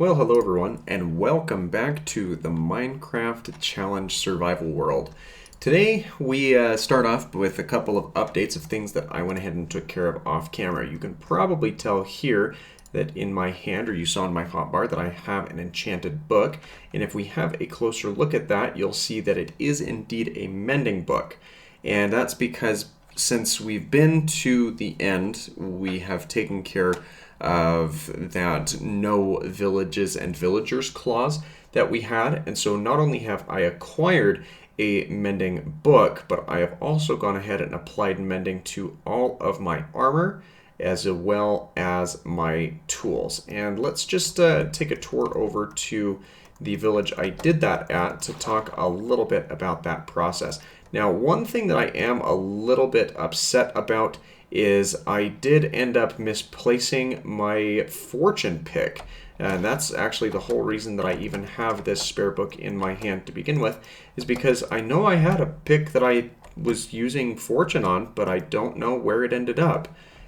Well, hello everyone, and welcome back to the Minecraft Challenge Survival World. Today, we start off with a couple of updates of things that I went ahead and took care of off camera. You can probably tell here that in my hand, or you saw in my hotbar, that I have an enchanted book. And if we have a closer look at that, you'll see that it is indeed a mending book. And that's because since we've been to the end, we have taken care of that no villages and villagers clause that we had. And so not only have I acquired a mending book, but I have also gone ahead and applied mending to all of my armor as well as my tools. And let's just take a tour over to the village I did that at to talk a little bit about that process. Now, one thing that I am a little bit upset about is I did end up misplacing my fortune pick. And that's actually the whole reason that I even have this spare book in my hand to begin with, is because I know I had a pick that I was using fortune on, but I don't know where it ended up.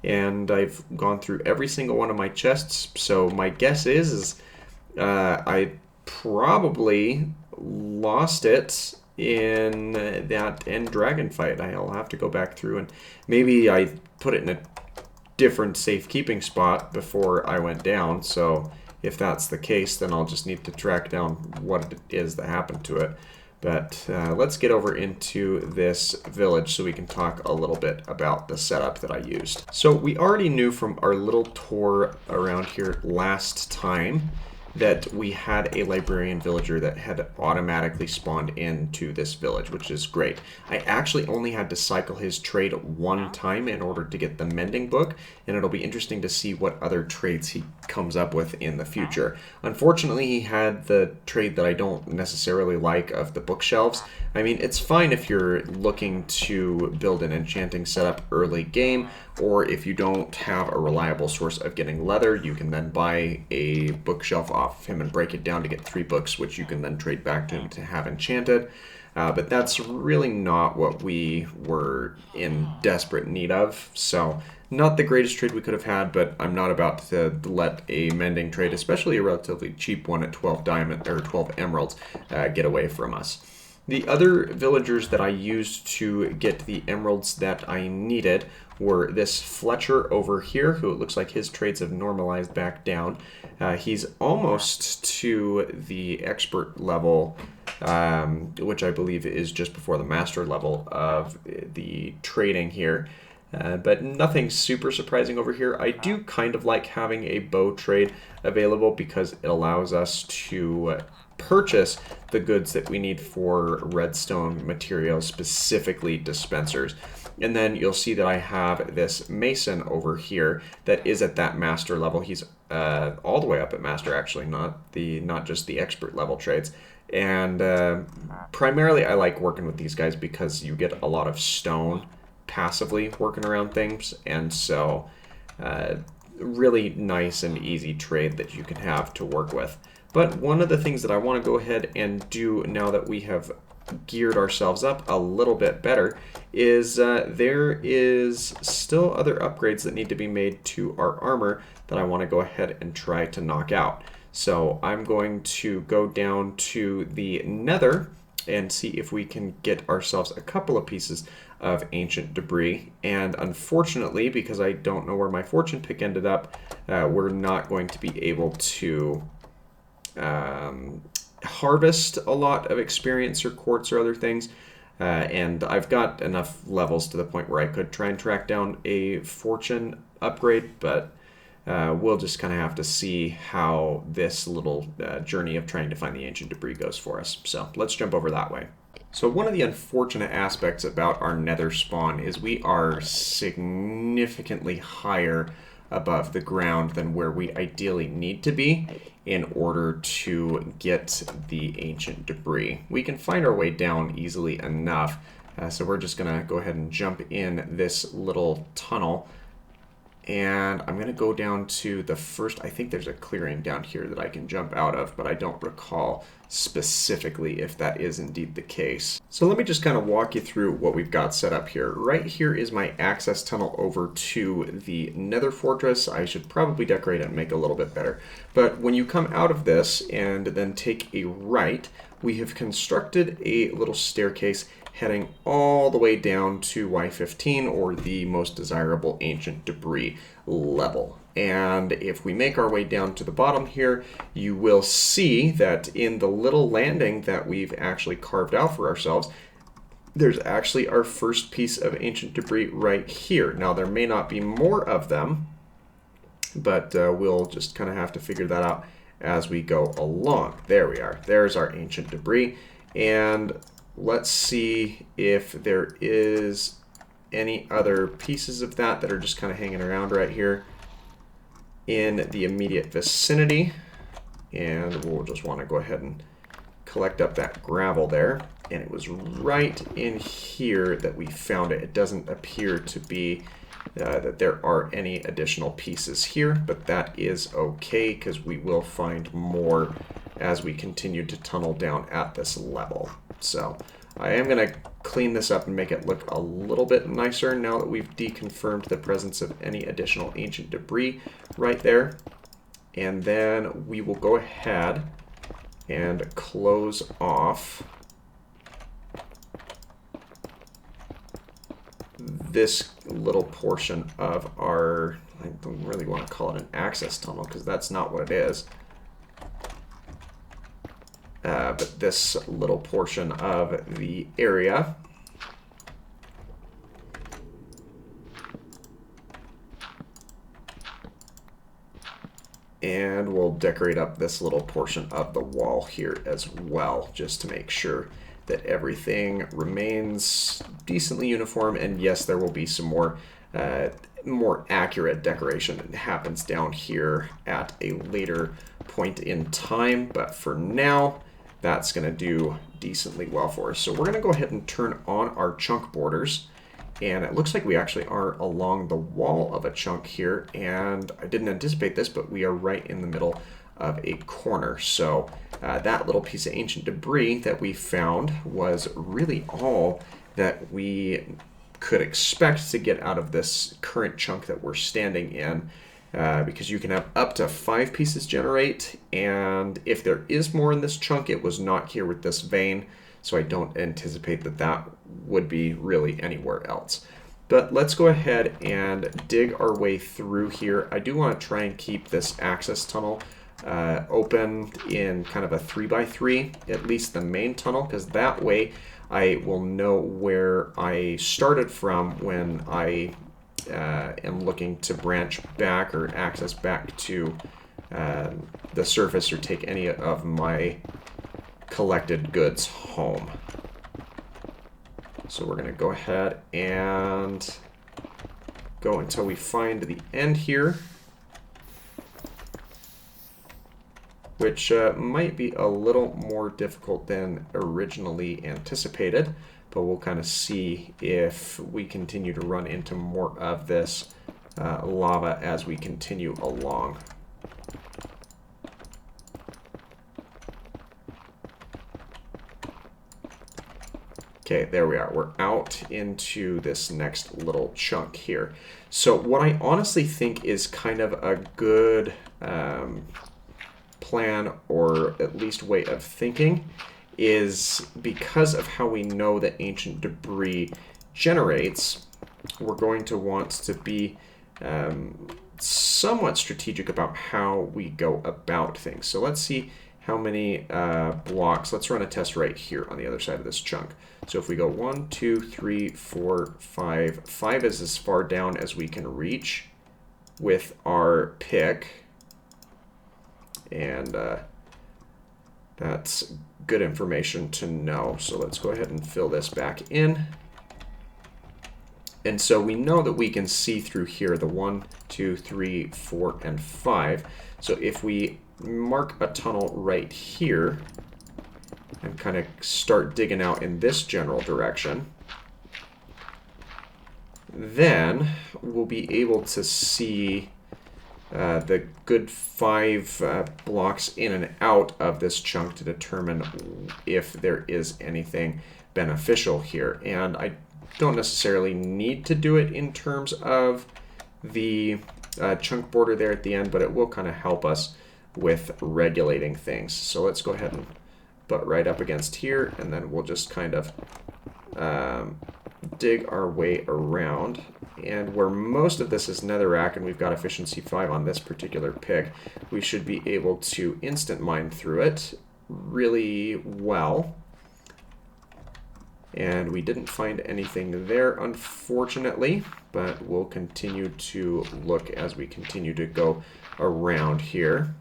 And I've gone through every single one of my chests, so my guess is I probably lost it in that end dragon fight. I'll have to go back through and maybe I put it in a different safekeeping spot before I went down. So if that's the case, then I'll just need to track down what it is that happened to it. But let's get over into this village so we can talk a little bit about the setup that I used. So we already knew from our little tour around here last time that we had a librarian villager that had automatically spawned into this village, which is great. I actually only had to cycle his trade one time in order to get the mending book, and it'll be interesting to see what other trades he comes up with in the future. Unfortunately, he had the trade that I don't necessarily like of the bookshelves. I mean, it's fine if you're looking to build an enchanting setup early game, or if you don't have a reliable source of getting leather, you can then buy a bookshelf off of him and break it down to get 3 books, which you can then trade back to him to have enchanted. But that's really not what we were in desperate need of. So not the greatest trade we could have had, but I'm not about to let a mending trade, especially a relatively cheap one at 12 diamond or 12 emeralds, get away from us. The other villagers that I used to get the emeralds that I needed were this Fletcher over here, who it looks like his trades have normalized back down. He's almost to the expert level, which I believe is just before the master level of the trading here. But nothing super surprising over here. I do kind of like having a bow trade available because it allows us to purchase the goods that we need for redstone materials, specifically dispensers. And then you'll see that I have this mason over here that is at that master level. He's all the way up at master, actually, not just the expert level trades. And primarily I like working with these guys because you get a lot of stone passively working around things, and so really nice and easy trade that you can have to work with. But one of the things that I want to go ahead and do now that we have geared ourselves up a little bit better is there is still other upgrades that need to be made to our armor that I want to go ahead and try to knock out. So I'm going to go down to the Nether and see if we can get ourselves a couple of pieces of ancient debris. And unfortunately, because I don't know where my fortune pick ended up, we're not going to be able to harvest a lot of experience or quartz or other things. And I've got enough levels to the point where I could try and track down a fortune upgrade, but we'll just kind of have to see how this little journey of trying to find the ancient debris goes for us. So let's jump over that way. So one of the unfortunate aspects about our nether spawn is we are significantly higher above the ground than where we ideally need to be in order to get the ancient debris. We can find our way down easily enough, so we're just going to go ahead and jump in this little tunnel. And I'm going to go down to the first, I think there's a clearing down here that I can jump out of, but I don't recall specifically if that is indeed the case. So let me just kind of walk you through what we've got set up here. Right here is my access tunnel over to the Nether Fortress. I should probably decorate it and make it a little bit better. But when you come out of this and then take a right, we have constructed a little staircase heading all the way down to Y15, or the most desirable ancient debris level. And if we make our way down to the bottom here, you will see that in the little landing that we've actually carved out for ourselves, there's actually our first piece of ancient debris right here. Now, there may not be more of them, but we'll just kind of have to figure that out as we go along. There we are. There's our ancient debris. And let's see if there is any other pieces of that that are just kind of hanging around right here in the immediate vicinity. And we'll just want to go ahead and collect up that gravel there. And it was right in here that we found it. It doesn't appear to be that there are any additional pieces here, but that is okay because we will find more as we continue to tunnel down at this level. So I am going to clean this up and make it look a little bit nicer now that we've deconfirmed the presence of any additional ancient debris right there. And then we will go ahead and close off this little portion of our, I don't really want to call it an access tunnel because that's not what it is. But this little portion of the area. And we'll decorate up this little portion of the wall here as well, just to make sure that everything remains decently uniform. And yes, there will be some more accurate decoration that happens down here at a later point in time. But for now, that's going to do decently well for us. So we're going to go ahead and turn on our chunk borders. And it looks like we actually are along the wall of a chunk here. And I didn't anticipate this, but we are right in the middle of a corner. So that little piece of ancient debris that we found was really all that we could expect to get out of this current chunk that we're standing in. Because you can have up to 5 pieces generate, and if there is more in this chunk, it was not here with this vein, so I don't anticipate that that would be really anywhere else. But let's go ahead and dig our way through here. I do want to try and keep this access tunnel open in kind of a 3x3, at least the main tunnel, because that way I will know where I started from when I am looking to branch back or access back to the surface or take any of my collected goods home. So we're going to go ahead and go until we find the end here, which might be a little more difficult than originally anticipated. But we'll kind of see if we continue to run into more of this lava as we continue along. Okay, there we are. We're out into this next little chunk here. So what I honestly think is kind of a good plan, or at least way of thinking, is because of how we know that ancient debris generates, we're going to want to be somewhat strategic about how we go about things. So let's see how many blocks. Let's run a test right here on the other side of this chunk. So if we go 1, 2, 3, 4, 5, 5 is as far down as we can reach with our pick. And that's good information to know. So let's go ahead and fill this back in. And so we know that we can see through here the 1, 2, 3, 4, and 5. So if we mark a tunnel right here and kind of start digging out in this general direction, then we'll be able to see the good 5 blocks in and out of this chunk to determine if there is anything beneficial here. And I don't necessarily need to do it in terms of the chunk border there at the end, but it will kind of help us with regulating things. So let's go ahead and butt right up against here, and then we'll just kind of dig our way around. And where most of this is netherrack, and we've got efficiency 5 on this particular pick, we should be able to instant mine through it really well. And we didn't find anything there, unfortunately, but we'll continue to look as we continue to go around here.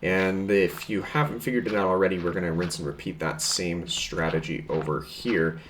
And if you haven't figured it out already, we're going to rinse and repeat that same strategy over here,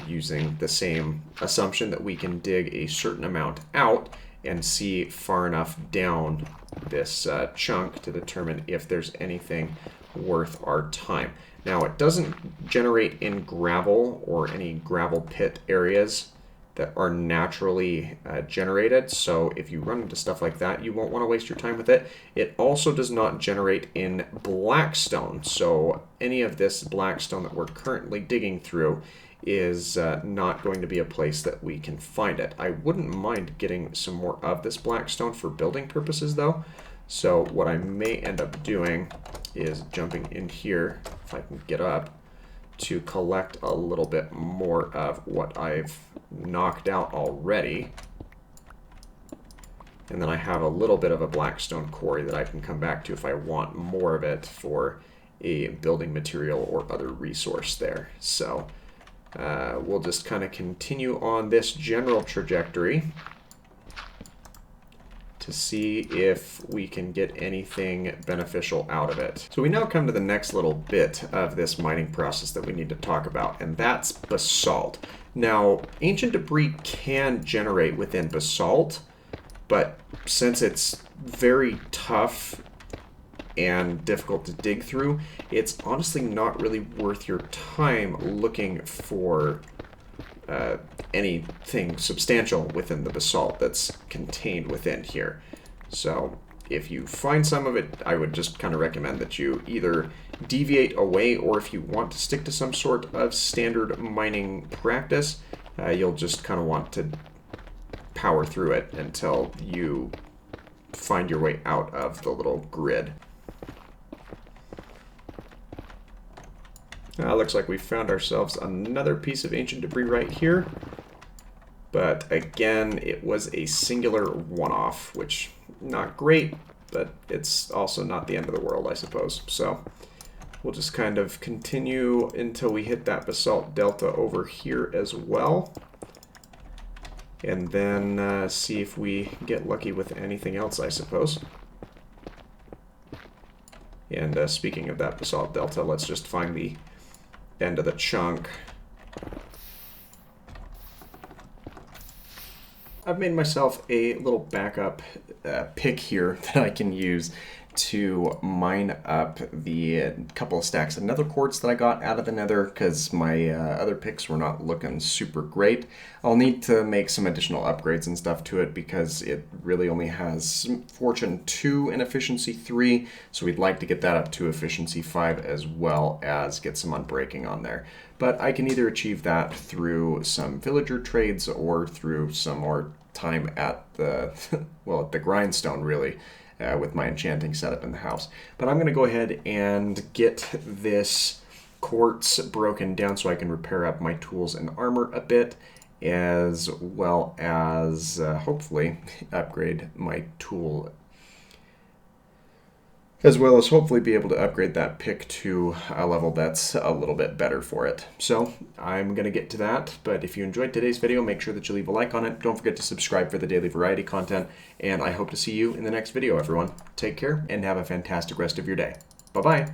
using the same assumption that we can dig a certain amount out and see far enough down this chunk to determine if there's anything worth our time. Now, it doesn't generate in gravel or any gravel pit areas that are naturally generated, so if you run into stuff like that, you won't want to waste your time with it. It also does not generate in blackstone, so any of this blackstone that we're currently digging through is not going to be a place that we can find it. I wouldn't mind getting some more of this blackstone for building purposes, though. So what I may end up doing is jumping in here, if I can get up, to collect a little bit more of what I've knocked out already. And then I have a little bit of a blackstone quarry that I can come back to if I want more of it for a building material or other resource there. So we'll just kind of continue on this general trajectory to see if we can get anything beneficial out of it. So we now come to the next little bit of this mining process that we need to talk about, and that's basalt. Now, ancient debris can generate within basalt, but since it's very tough and difficult to dig through, it's honestly not really worth your time looking for anything substantial within the basalt that's contained within here. So if you find some of it, I would just kind of recommend that you either deviate away, or if you want to stick to some sort of standard mining practice, you'll just kind of want to power through it until you find your way out of the little grid. Looks like we found ourselves another piece of ancient debris right here. But again, it was a singular one-off, which not great, but it's also not the end of the world, I suppose. So we'll just kind of continue until we hit that basalt delta over here as well. And then see if we get lucky with anything else, I suppose. And speaking of that basalt delta, let's just find the end of the chunk. I've made myself a little backup pick here that I can use to mine up the couple of stacks of nether quartz that I got out of the nether, because my other picks were not looking super great. I'll need to make some additional upgrades and stuff to it because it really only has fortune 2 and efficiency 3, so we'd like to get that up to efficiency 5 as well as get some unbreaking on there. But I can either achieve that through some villager trades or through some more time at the, well, at the grindstone really, with my enchanting setup in the house. But I'm going to go ahead and get this quartz broken down so I can repair up my tools and armor a bit, as well as hopefully upgrade my tool, as well as hopefully be able to upgrade that pick to a level that's a little bit better for it. So I'm going to get to that, but if you enjoyed today's video, make sure that you leave a like on it. Don't forget to subscribe for the daily variety content, and I hope to see you in the next video, everyone. Take care and have a fantastic rest of your day. Bye-bye.